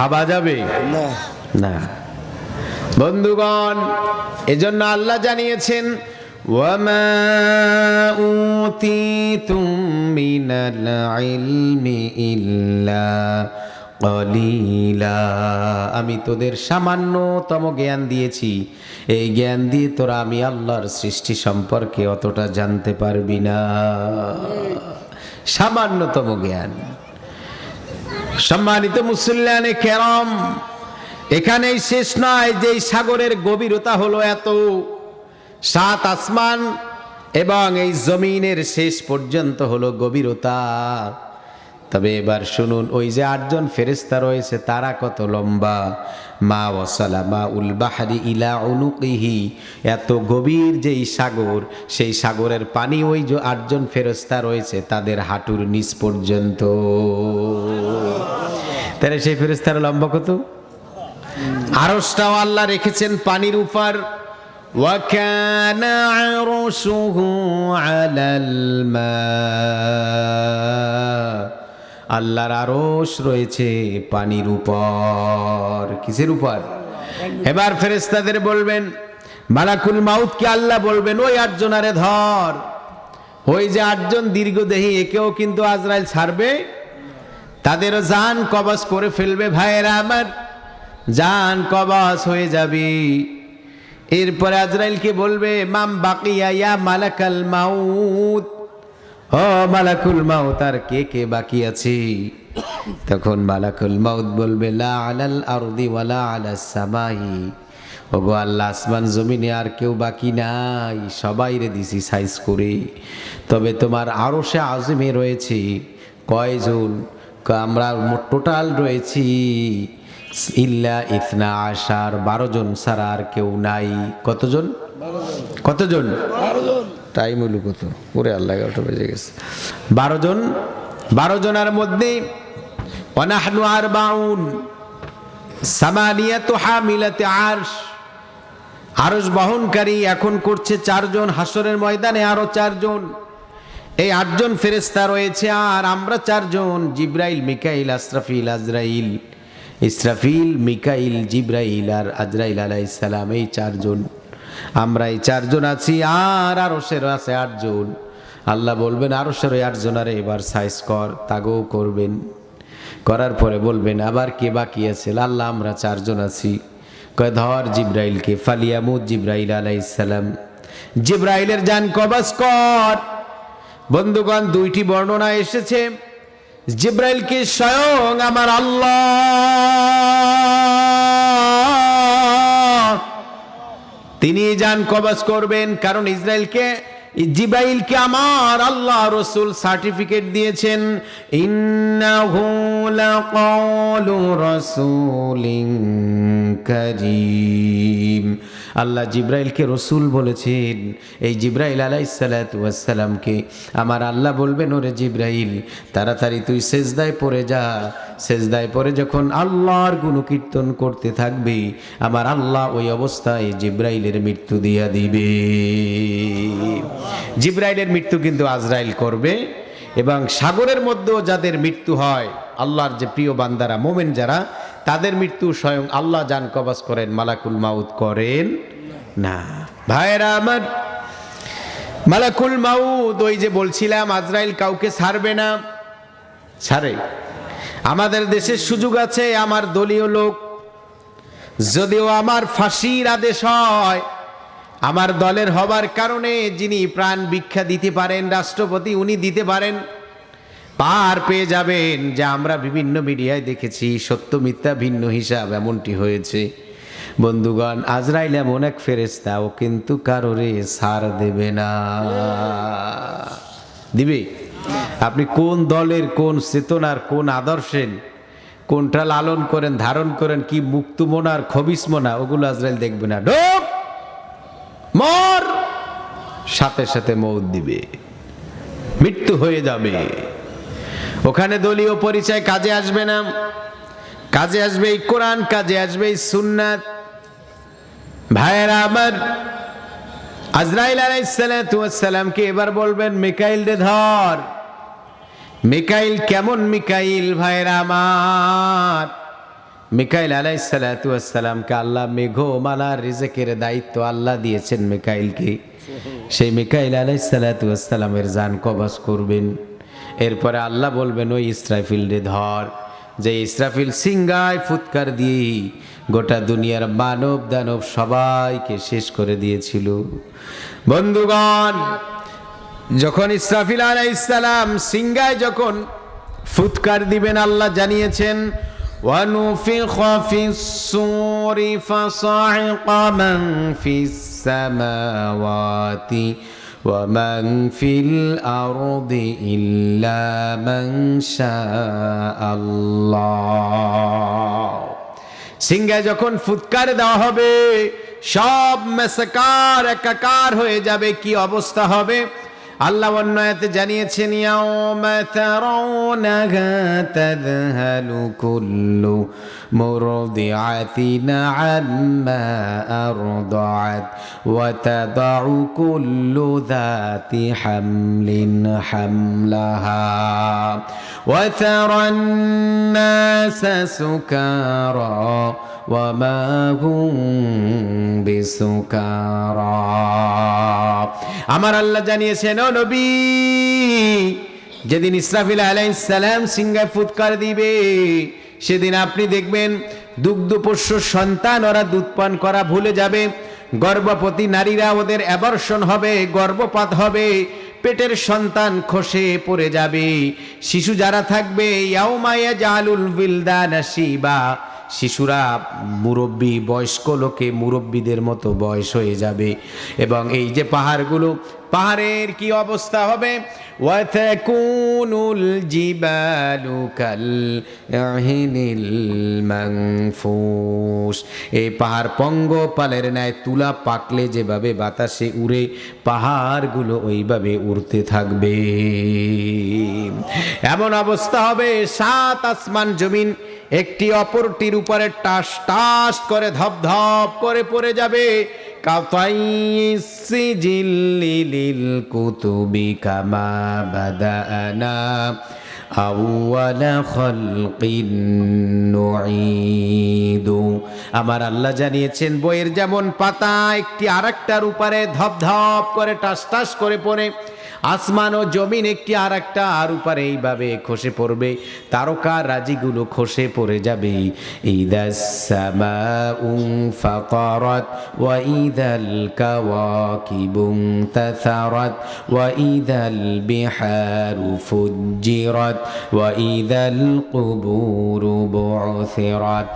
ভাবা যাবে না না। বন্ধুগণ, এজন্য আল্লাহ জানিয়েছেন ওয়ামা উতীতুম মিনাল ইলমি ইল্লা কলিলা, আমি তোদের সামান্যতম জ্ঞান দিয়েছি, এই জ্ঞান দিয়ে তোরা আমি আল্লাহর সৃষ্টি সম্পর্কে অতটা জানতে পারবি না। সামান্যতম জ্ঞান। সম্মানিত মুসল্লিয়ানে কেরাম, এখানেই শেষ নয়, যে সাগরের গভীরতা হলো এত, 7 আসমান এবং এই জমিনের শেষ পর্যন্ত হলো গভীরতা। তবে এবার শুনুন, ওই যে 8 জন ফেরেশতা রয়েছে তারা কত লম্বা। মা ওয়াসালা মা উল বাহরি ইলা উনুকিহি, এত গভীর যেই সাগর, সেই সাগরের পানি ওই যে 8 জন ফেরেশতা রয়েছে তাদের হাঁটুর নিচ পর্যন্ত। তাহলে সেই ফেরেশতার লম্বা কত? আরশটাও আল্লাহ রেখেছেন পানির উপর। ওয়া কানা আরশুহু আলাল মা, আল্লাহর আরশ রয়েছে পানির উপর। কিসের উপর? এবার ফেরেশতাদের বলবেন, মালাকুল মাউতকে আল্লাহ বলবেন, ওই 8 জনারে ধর। ওই যে 8 জন দীর্ঘদেহী, একেও কিন্তু আজরাইল ছাড়বে, তাদেরও জান কবজ করে ফেলবে। ভাইয়েরা আমার, জান কবজ হয়ে যাবে। এরপরে আজরাইলকে বলবে, মাম বাকিয়া ইয়া মালাকাল মাউত, ও মালাকুল মাউত, আর কে কে বাকি আছে? তখন মালাকুল মাউত বলবে, লা আলাল আরদি ওয়ালা আলাস সামাই, ওগো আল্লাহ, আসমান জমিনে আর কেউ বাকি নাই, সবাই রে দিছি সাইজ করে। তবে তোমার আরশে আযমে রয়েছে কয়জন? আমরা টোটাল রয়েছি ইল্লা ইথনা আশার, 12 জন ছাড়া আর কেউ নাই। কতজন? কতজন? 12 জন। টাইম হলো কত? ওরে আল্লাহ, 11টা বেজে গেছে। 12 জন। 12 জনের মধ্যে ওয়ানাহনু আরবাউন, সামানিয়াতু হামিলাতে আরশ, আরশ বহনকারী এখন করছে 4 জন, হাসরের ময়দানে আরো 4 জন। এই 8 জন ফেরেশতা রয়েছে, আর আমরা 4 জন, জিব্রাইল, মিকাইল, আসরাফিল, আজরাইল। ইসরাফিল, মিকাইল, জিব্রাইল আর আজরাইল আলাইহিস সালাম, এই 4 জন। আমরা এই 4 জন আছি, আর আরশের আছে 8 জন। আল্লাহ বলবেন, আরশের ওই 8 জনারে এবার সাইজ কর। তাগো করবেন, করার পরে বলবেন, আবার কে বাকি আছে? আল্লাহ, আমরা 4 জন আছি। কয় ধর জিব্রাইলকে। ফালিয়ামুত জিব্রাইল আলাইহিস সালাম, জিব্রাইলের জান কবজ কর। বন্ধুগণ, 2টি বর্ণনা এসেছে, জিব্রাইলকে স্বয়ং আমার আল্লাহ তিনি জান কবজ করবেন, কারণ জিব্রাইলকে আমার আল্লাহ রাসূল সার্টিফিকেট দিয়েছেন, ইন্নাহু লাকাউলু রাসূলিন কারীম। আল্লাহ জিব্রাইলকে রসুল বলেছেন। এই জিব্রাইল আলাইহিস সালাতু ওয়াস সালামকে আমার আল্লাহ বলবেন, ওরে জিব্রাইল, তাড়াতাড়ি তুই সেজদায় পড়ে যা। সেজদায় পড়ে যখন আল্লাহর গুণকীর্তন করতে থাকবে, আমার আল্লাহ ওই অবস্থায় জিব্রাইলের মৃত্যু দিয়া দিবে। জিব্রাইলের মৃত্যু কিন্তু আজরাইল করবে। এবং সাগরের মধ্যেও যাদের মৃত্যু হয়, আল্লাহর যে প্রিয় বান্দারা, মোমেন যারা, তাদের মৃত্যু স্বয়ং আল্লাহ জান কবজ করেন, মালাকুল মাউত করেন না। ভাইরা আমার, মালাকুল মাউত, ওই যে বলছিলাম আজরাইল কাউকে ছাড়বে না। ছাড়ে? আমাদের দেশের সুযোগ আছে, আমার দলীয় লোক, যদিও আমার ফাঁসির আদেশ হয়, আমার দলের হবার কারণে যিনি প্রাণ ভিক্ষা দিতে পারেন, রাষ্ট্রপতি, উনি দিতে পারেন, পার পেয়ে যাবেন। যে আমরা বিভিন্ন মিডিয়ায় দেখেছি, সত্য মিথ্যা ভিন্ন হিসাব এমনটি হয়েছে। বন্ধুগণ, আজরাইল এমন এক ফেরেশতা, ও কিন্তু কারোরে ছাড় দেবে না। দিবে? আপনি কোন দলের, কোন চেতনার, কোন আদর্শের, কোনটা লালন করেন, ধারণ করেন, কি মুক্তমনার খবিস মনা, ওগুলো আজরাইল দেখবে না। ঢোক, মর, সাথে সাথে মৌত দিবে, মৃত্যু হয়ে যাবে। ওখানে দলীয় পরিচয় কাজে আসবে না। কাজে আসবে এই কোরআন, কাজে আসবে এই সুন্নাত। ভাইয়েরা আমার, আজরাইল আলাইহিস সালাতু ওয়াস সালামকে এবার বলবেন, মিকাইল রে ধর। মিকাইল কেমন মিকাইল? ভাইয়েরা আমার, মিকাইল আলাইহিসসালাতু ওয়াসসালামকে আল্লাহ মেঘমালার রিজেকের দায়িত্ব আল্লাহ দিয়েছেন মিকাইলকে। সেই মিকাইল আলাইহিসসালাতু ওয়াসসালামের জান কবজ করবেন। এরপরে আল্লাহ বলবেন ওই ইসরাফিল রে ধর। যে ইসরাফিল সিংগায় ফুৎকার দিয়ে গোটা দুনিয়ার মানব দানব সবাইকে শেষ করে দিয়েছিল। বন্ধুগণ, যখন ইসরাফিল আলাইহিস সালাম সিংগায় যখন ফুৎকার দিবেন, আল্লাহ জানিয়েছেন وَنُفِخَ فِي الصُّورِ فَصَعِقَ مَن فِي السَّمَاوَاتِ وَمَن فِي الْأَرْضِ إِلَّا مَن شَاءَ اللَّهُ। সিংহায় যখন ফুৎকার দেওয়া হবে, সব মেসাকার একাকার হয়ে যাবে। কি অবস্থা হবে? আল্লাহ অন্য আয়াতে জানিয়েছেন ইয়াউমা তারাউনাহা তাযহালু কুল্লু মুরদিআতিন আম্মা আরদাআত ওয়া তাদাউ কুল্লু যাতি হামলিন হামলাহা ওয়া তারান নাসা সুকারা ওয়া মা হুম বিসুকারা। আমার আল্লাহ জানিয়েছেন ও নবী, যেদিন ইসরাফিল আলাইহিস সালাম সিংহায় ফুৎকার দিবে, সেদিন আপনি দেখবেন দুগ্ধপোষ্য সন্তান ওরা দুধ পান করা ভুলে যাবে। গর্ভবতী নারীরা ওদের অ্যাবর্শন হবে, গর্ভপাত হবে, পেটের সন্তান খসে পড়ে যাবে। শিশু যারা থাকবে ইয়াউমা ইয়াজালুল বিলদানা শিবা, শিশুরা মুরব্বী, বয়স্ক লোকে মুরব্বীদের মতো বয়স হয়ে যাবে। এবং এই যে পাহাড়গুলো, পাহাড়ের কি অবস্থা হবে? ওয়াতাকুনুল জিবালু কাল ইহিনিল মানফুস, এই পাহাড় পঙ্গপালের ন্যায় তুলা পাকলে যেভাবে বাতাসে উড়ে, পাহাড়গুলো ওইভাবে উড়তে থাকবে। এমন অবস্থা হবে, সাত আসমান জমিন একটি অপরটির উপরে টাস টাস করে ধপ ধপ করে পড়ে যাবে। কাতাইসিজিল্লিল কুতুবি কামা বাদানা আউয়ালা খালকিন নুঈদু। আমার আল্লাহ জানিয়েছেন বইয়ের যেমন পাতা একটি আরেকটার উপরে ধপ ধপ করে টাস টাস করে পড়ে, আসমান ও জমিন একটি আর একটা আর উপরে এইভাবে খসে পড়বে, তারকা রাজিগুলো খসে পড়ে যাবে। ইদাস সামাউ ফাতারাত ওয়া ইদাল কাওয়াকিবু তাসারাত ওয়া ইদাল বিহারু ফুজ্জিরাত ওয়া ইদাল কুবুরু বু'থিরাত